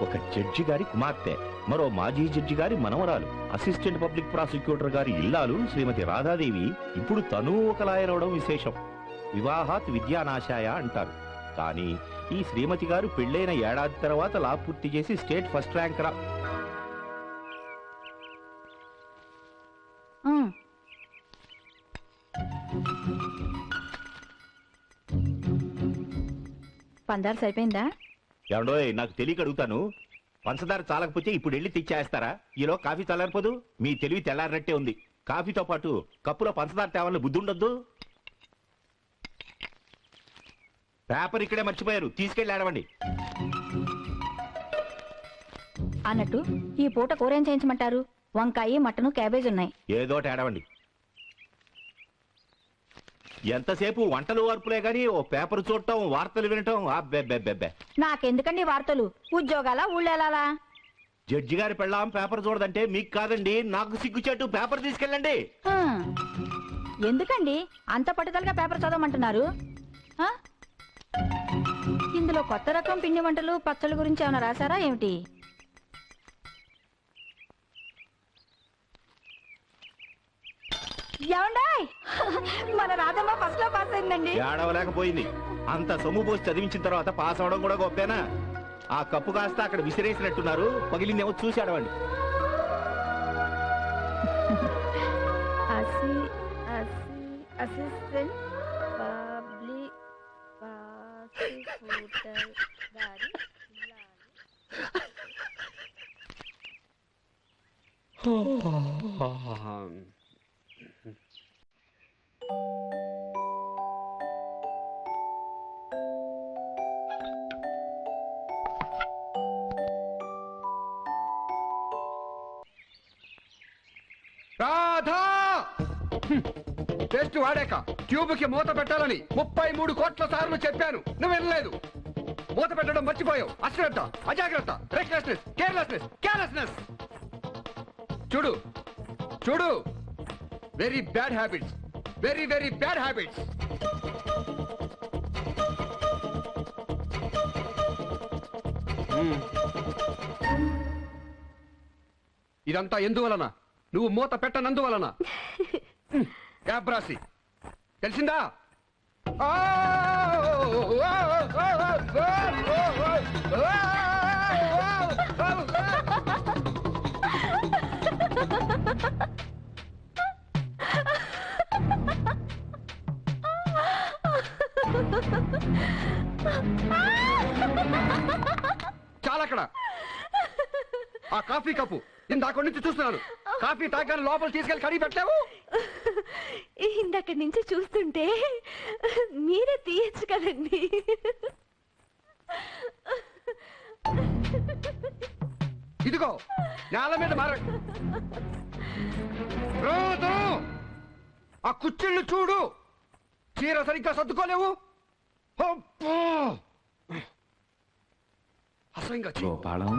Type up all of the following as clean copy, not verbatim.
ఒక జడ్జి గారి కుమార్తె, మరో మాజీ జడ్జి గారి మనవరాలు, అసిస్టెంట్ పబ్లిక్ ప్రాసిక్యూటర్ గారి ఇల్లాలు శ్రీమతి రాధాదేవి ఇప్పుడు తను ఒక లాయర్ అవడం విశేషం. వివాహాత్ విద్యానాశాయ అంటారు. కానీ ఈ శ్రీమతి గారు పెళ్ళైన ఏడాది తర్వాత లా పూర్తి చేసి స్టేట్ ఫస్ట్ ర్యాంక్ రా. పందారు సరిపోయిందా? ఏమండో నాకు తెలియక అడుగుతాను, పంచదార చాలకపోతే ఇప్పుడు వెళ్ళి తెచ్చేస్తారా? ఈలో కాఫీ చల్లారిపోదు? మీ తెలివి తెల్లారినట్టే ఉంది. కాఫీతో పాటు కప్పులో పంచదార తేవాలని బుద్ధి ఉండొద్దు. పేపర్ ఇక్కడే మర్చిపోయారు, తీసుకెళ్ళి ఆడవండి. అన్నట్టు ఈ పూట కూర ఏం చేయించమంటారు? వంకాయ, మటను, క్యాబేజ్ ఉన్నాయి. ఏదోటి ఆడవండి. ఎంతసేపు వంటలు వార్పులే గాని ఓ పేపర్ చూడటం, వార్తలు వినటం అబ్బెబ్బెబ్బెబ్బే. నాకెందుకండి వార్తలు? ఉద్యోగాల ఊళ్ళేలా? జడ్జి గారి పెళ్ళాం పేపర్ చూడదంటే మీకు కాదండి, నాకు సిగ్గుచేటు. పేపర్ తీసుకెళ్ళండి. ఎందుకండి అంత పట్టుదలగా పేపర్ చదవమంటున్నారు? ఇందులో కొత్త రకం పిండి వంటలు, పచ్చళ్ళ గురించి ఏమైనా రాశారా ఏమిటి? ఏమండాయ్, మన రాధమ్మ ఫస్ట్ లో పాస్ అయిందండి. ఏడవలేకపోయింది. అంత సొమ్ము పోసి చదివించిన తర్వాత పాస్ అవడం కూడా గొప్పేనా? ఆ కప్పు కాస్త అక్కడ విసిరేసినట్టున్నారు, పగిలిందేమో చూసి ఆడవండి. అసిస్టెంట్ పబ్లిక్ ప్రాసిక్యూటర్ గారి రాధా! టెస్ట్ వాడాక ట్యూబ్ కి మూత పెట్టాలని 33 కోట్ల సార్లు చెప్పాను, నువ్వు వినలేదు. మూత పెట్టడం మర్చిపోయావు. అశ్రద్ధ, అజాగ్రత్త, రెక్లెస్నెస్, కేర్లెస్నెస్. చూడు చూడు, very bad habits, very very bad habits. ఇదంతా ఎందువలన? నువ్వు మూత పెట్టనందువలన. క్యాబ్రాసి తెలిసిందా? చాలక్కడ. ఆ కాఫీ కప్పు ఇందాక నుంచి చూస్తున్నాను. కాఫీ తాగాను లోపల తీసుకెళ్ళి కడిగి పెట్టావు. ఇందక్కడి నుంచి చూస్తుంటే మీరే తీయచ్చు కదండి. ఇదిగో నేల మీద ఆ కుర్చీళ్ళు చూడు, చీర సరిగ్గా సర్దుకోలేవు. అసహ్యంగా. గోపాలం,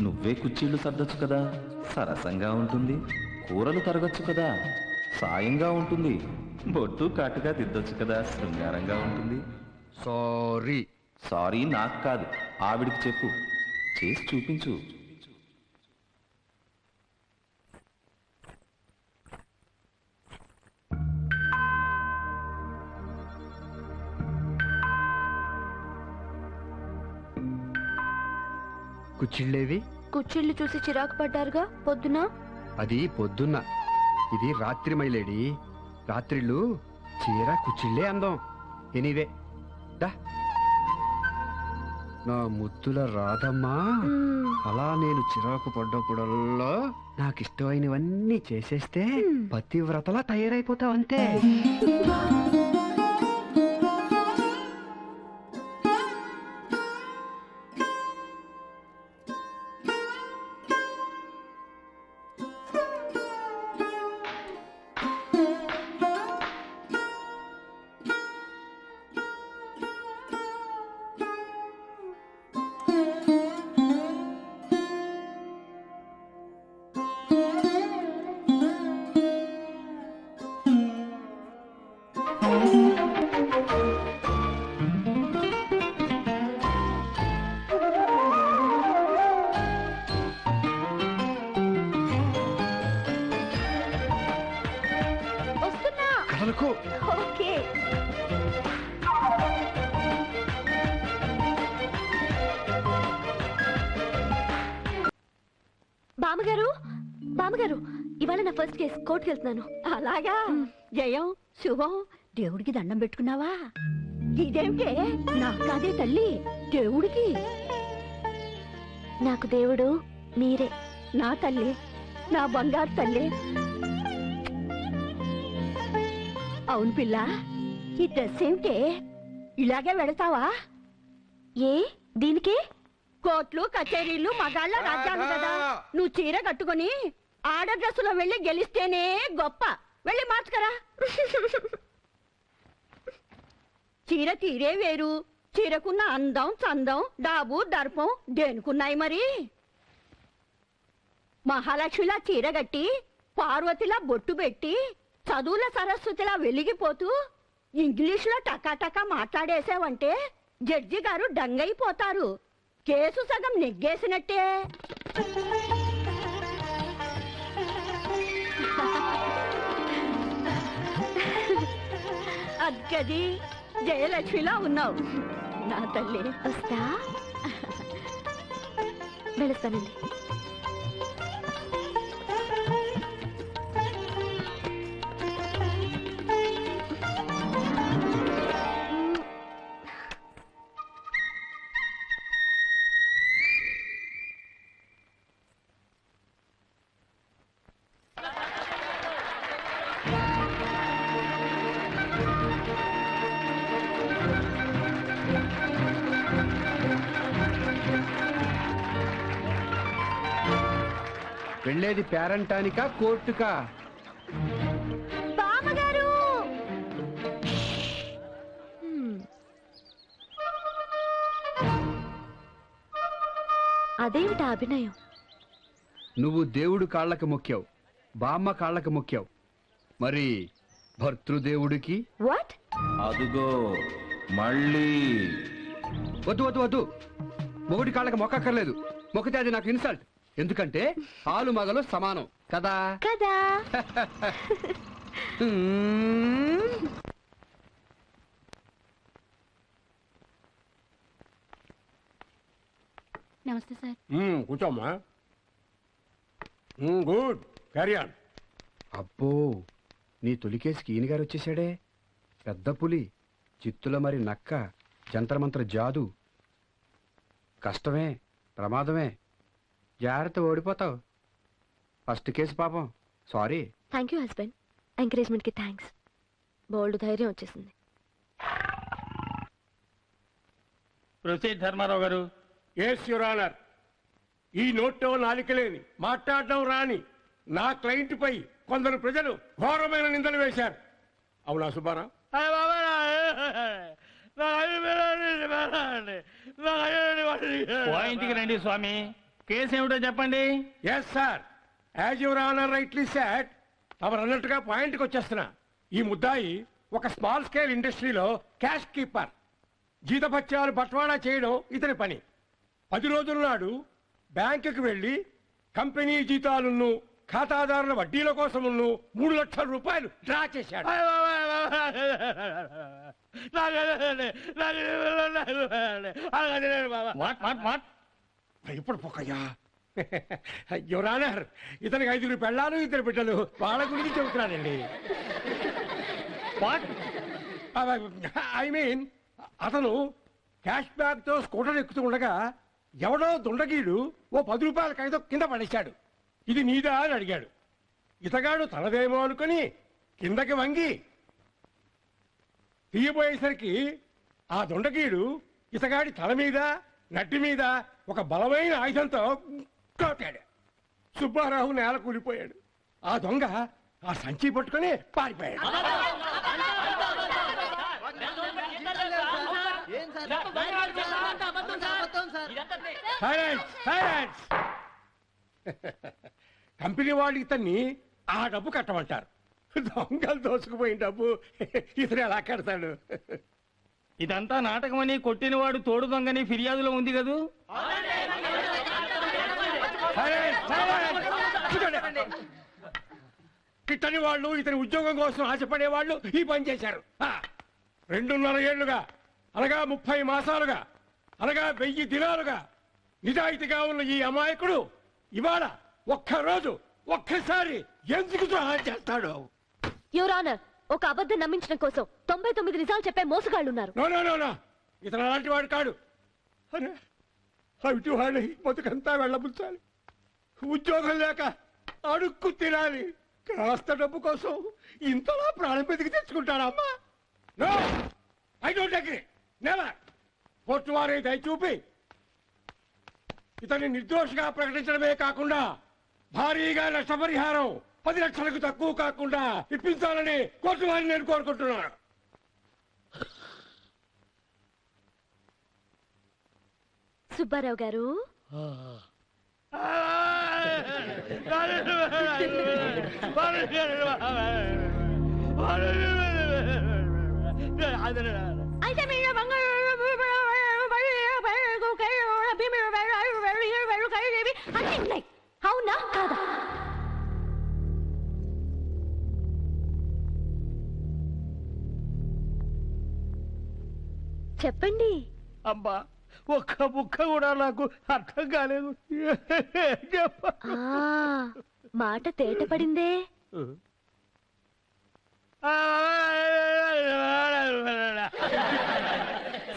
నువ్వే కుర్చీళ్లు సర్దొచ్చు కదా, సరసంగా ఉంటుంది. కూరలు తరగచ్చు కదా, సాయంగా ఉంటుంది. బొట్టు కాటుగా దిద్దొచ్చు కదా, శృంగారంగా ఉంటుంది. సారీ నాకు కాదు, ఆవిడికి చెప్పు, చేసి చూపించు. కుర్చీళ్ళేవి? కుర్చీళ్ళు చూసి చిరాకు పడ్డారుగా పొద్దున. అది పొద్దున్న, ఇది రాత్రి మైలేడి. రాత్రిళ్ళు చీర కుర్చీళ్ళే అందం. ఎనీవే దా. నా ముద్దుల రాధమ్మా, అలా నేను చిరాకు పడ్డప్పుడల్లా నాకు ఇష్టమైనవన్నీ చేసేస్తే పతివ్రతలా తయారైపోతావు అంతే. బామ్మగారు బామ్మగారు ఇవాళ నా ఫస్ట్ కేసు కోర్టుకి వెళ్తున్నాను. అలాగా జయం శుభం దేవుడికి దండం పెట్టుకున్నావా? ఇదేంటే నాకు కాదే తల్లి, దేవుడికి. నాకు దేవుడు మీరే. నా తల్లి, నా బంగారు తల్లి. అవును పిల్ల, ఈ డ్రెస్ ఏమిటే ఇలాగే వెడతావా? ఏ దీనికే? కోట్లు కచేరీలు మగాళ్ళ రాజ్యాలు కదా. నువ్వు చీర కట్టుకుని ఆడ డ్రెస్సులో వెళ్ళి గెలిస్తేనే గొప్ప. వెళ్ళి మార్చుకరా. చీర తీరే వేరు, చీరకున్న అందం చందం డాబు దర్పం దేనికున్నాయి మరి? మహాలక్ష్మిలా చీర కట్టి పార్వతిలా బొట్టు పెట్టి చదువుల సరస్వతిలా వెలిగిపోతూ ఇంగ్లీషులో టకాటకా మాట్లాడేసావంటే జడ్జి గారు డంగైపోతారు. కేసు సగం నెగ్గేసినట్టే. అద్గది జయలక్ష్మిలా ఉన్నావు నా తల్లి. వస్తా వెళుస్తానండి. వెళ్ళేది పేరంటానికా కోర్టుకా? బామ్మగారు అదేమిటా అభినయం? నువ్వు దేవుడు కాళ్ళకి మొక్కావు, బామ్మ కాళ్ళకి మొక్కావు, మరి భర్తృదేవుడికి? వాట్? అదుగో మళ్ళీ. వద్దు వద్దు వద్దు, మొగుడి కాళ్ళకి మొక్కక్కర్లేదు. మొక్కితే అది నాకు ఇన్సల్ట్. ఎందుకంటే ఆలు మగలు సమానం కదా. కదా. నమస్తే సార్. కూర్చోమ్మా. Good, carry on. అబ్బో, నీ తొలికేసికి ఈయన గారు వచ్చేసాడే. పెద్ద పులి, చిత్తుల మరి నక్క, జంతరమంత్ర జాదు. కష్టమే, ప్రమాదమే. జాగ్రత్త, ఓడిపోతావు. ఫస్ట్ కేసు పాపం. Sorry. Thank you husband. Encouragement కి థ్యాంక్స్. బోల్డ్ ధైర్యం వచ్చేసింది. ప్రొసీడ్ ధర్మారావు గారు. Yes your honour. ఈ నోట్లో నాలిక లేని, మాట్లాడడం రాని నా క్లయింట్ పై కొందరు ప్రజలు ఘోరమైన నిందలు వేశారు. అవునా సుబ్బారావు? పాయింట్కి రండి స్వామి. కేసు ఏమిటో చెప్పండి. Yes sir, as your honour rightly said, తమరు అన్నట్టుగా పాయింట్కి వచ్చేస్తున్నా. ఈ ముద్దాయి ఒక స్మాల్ స్కేల్ ఇండస్ట్రీలో క్యాష్ కీపర్. జీతభత్యాలు బట్వాడా చేయడం ఇతని పని. 10 రోజుల నాడు బ్యాంకుకి వెళ్లి కంపెనీ జీతాలను ఖాతాదారుల వడ్డీల కోసమును 3 లక్షల రూపాయలు డ్రా చేశాడు. ఇప్పుడు పొక్కయ్యా. యువర్ ఆనర్, ఇతనికి 5 పెళ్ళాలు, 2 బిడ్డలు. వాళ్ళ గురించి చెబుతున్నానండి. ఐ మీన్, అతను క్యాష్ బ్యాగ్ తో స్కూటర్ ఎక్కుతూ ఉండగా ఎవడో దుండగీడు ఓ 10 రూపాయల కాగితం కింద పడేశాడు. ఇది నీదా అని అడిగాడు. ఇతగాడు తనదేమో అనుకుని కిందకి వంగి తీయబోయేసరికి ఆ దొండగీడు ఇతగాడి తల మీద, నట్టి మీద ఒక బలమైన ఆయుధంతో కొట్టాడు. సుబ్బారావు నేల కూలిపోయాడు. ఆ దొంగ ఆ సంచి పట్టుకుని పారిపోయాడు. కంపెనీ వాళ్ళు ఇతన్ని ఆ డబ్బు కట్టమంటారు. దొంగలు దోసుకుపోయిన డబ్బు ఇతను ఎలా కడతాడు? ఇదంతా నాటకమని, కొట్టినవాడు తోడు దొంగని ఫిర్యాదులో ఉంది కదూ. కిట్టని వాళ్ళు, ఇతని ఉద్యోగం కోసం ఆశపడే వాళ్ళు ఈ పని చేశారు. 2.5 ఏళ్లుగా, అనగా 30 మాసాలుగా, అనగా 1000 దినాలుగా నిజాయితీగా ఉన్న ఈ అమాయకుడు ఇవాళ ఒక్కరోజు ఒక్కసారి ఎందుకు ద్రోహం చేస్తాడు? యువర్ ఆనర్, ఒక అబద్ధం నమ్మించడం కోసం 99 నిజాలు చెప్పే మోసగాళ్ళు ఉన్నారు. నో నో నో నో, ఇతను అలాంటి వాడు కాడు. అరే అవిటి వాడి బతుకంతా వెళ్ళబుచ్చాలి, ఉద్యోగం లేక అడుక్కు తినాలి, కాస్త డబ్బు కోసం ఇంతలా ప్రాణం పెతికి తెచ్చుకుంటాడమ్మా. No, I don't agree, never. Court వారి దయ చూపి ఇతన్ని నిర్దోషిగా ప్రకటించడమే కాకుండా భారీగా నష్టపరిహారం 10 లక్షలకు తక్కువ కాకుండా ఇప్పించాలని కోర్టు వారిని నేను కోరుకుంటున్నాను. సుబ్బారావు గారు, అయితే మీరు అన్నీ ఉన్నాయి, అవునా కాదా? చెప్పండి. అబ్బా, ఒక్క ముక్క కూడా నాకు అర్థం కాలేదు. ఆ మాట తేట పడిందే.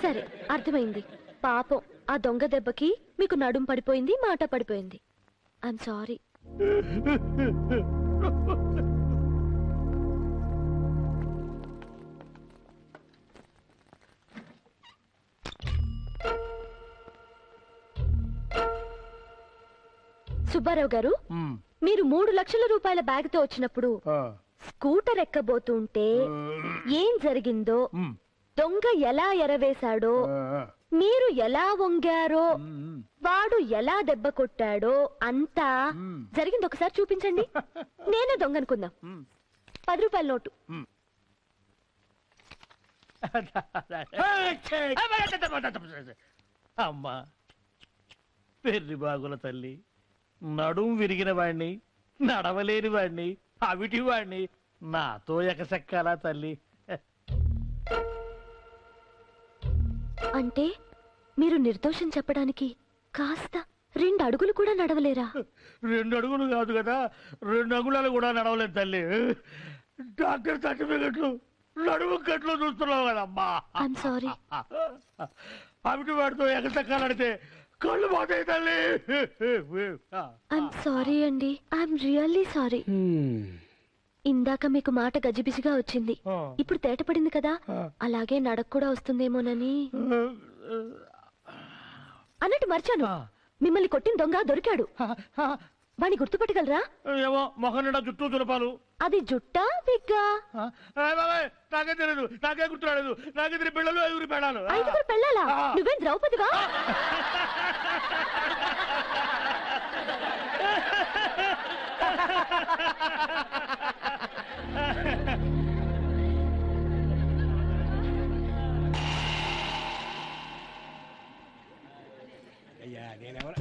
సరే, అర్థమైంది. పాపం ఆ దొంగ దెబ్బకి మీకు నడుం పడిపోయింది, మాట పడిపోయింది. I'm sorry. సుబ్బారావు గారు, మీరు 3 లక్షల రూపాయల బ్యాగ్ తో వచ్చినప్పుడు స్కూటర్ ఎక్కబోతుంటే ఏం జరిగిందో, దొంగ ఎలా ఎరవేశాడో, మీరు ఎలా వంగారో, వాడు ఎలా దెబ్బ కొట్టాడో అంతా జరిగింది ఒకసారి చూపించండి. నేనే దొంగ అనుకుందాం. 10 రూపాయల నోటు. అమ్మా, పెర్రి బాగుల తల్లి, నడుం విరిగిన వాణ్ణి, నడవలేని వాణ్ణి, అవిటి వాణ్ణి నాతో ఎకసెక్కాలా తల్లి? అంటే మీరు నిర్దోషం చెప్పడానికి కాస్త 2 అడుగులు కూడా నడవలేరా? 2 అడుగులు కాదు కదా, 2 అంగుళాలు కూడా నడవలేదు తల్లి. డాక్టర్ సర్టిఫికెట్లు నడుము కట్లు చూస్తున్నావు కదమ్మా. I'm sorry. అవిటి వాడితో ఎగసెక్కాలంటే కళ్ళు పోతాయి తల్లి. ఐఎమ్ సారీ అండి, ఐఎమ్ రియల్లీ సారీ. ఇందాక మీకు మాట గజిబిజిగా వచ్చింది, ఇప్పుడు తేట పడింది కదా, అలాగే నడక కూడా వస్తుందేమోనని. అన్నట్టు మర్చాను, మిమ్మల్ని కొట్టిన దొంగ దొరికాడు. వాణ్ణి గుర్తుపట్టగలరా? ఏమో, మొహం నిండా జుట్టు దులపాలు. అది జుట్టా విగ్గా? నాకే తెలియదు, నాకే గుర్తురాలేదు. నాకే 3 పిల్లలు, 5 పెళ్ళాలు. 5 పెళ్ళాలా? నువ్వేం ద్రౌపదిగా? అయ్యా నేనెవరు?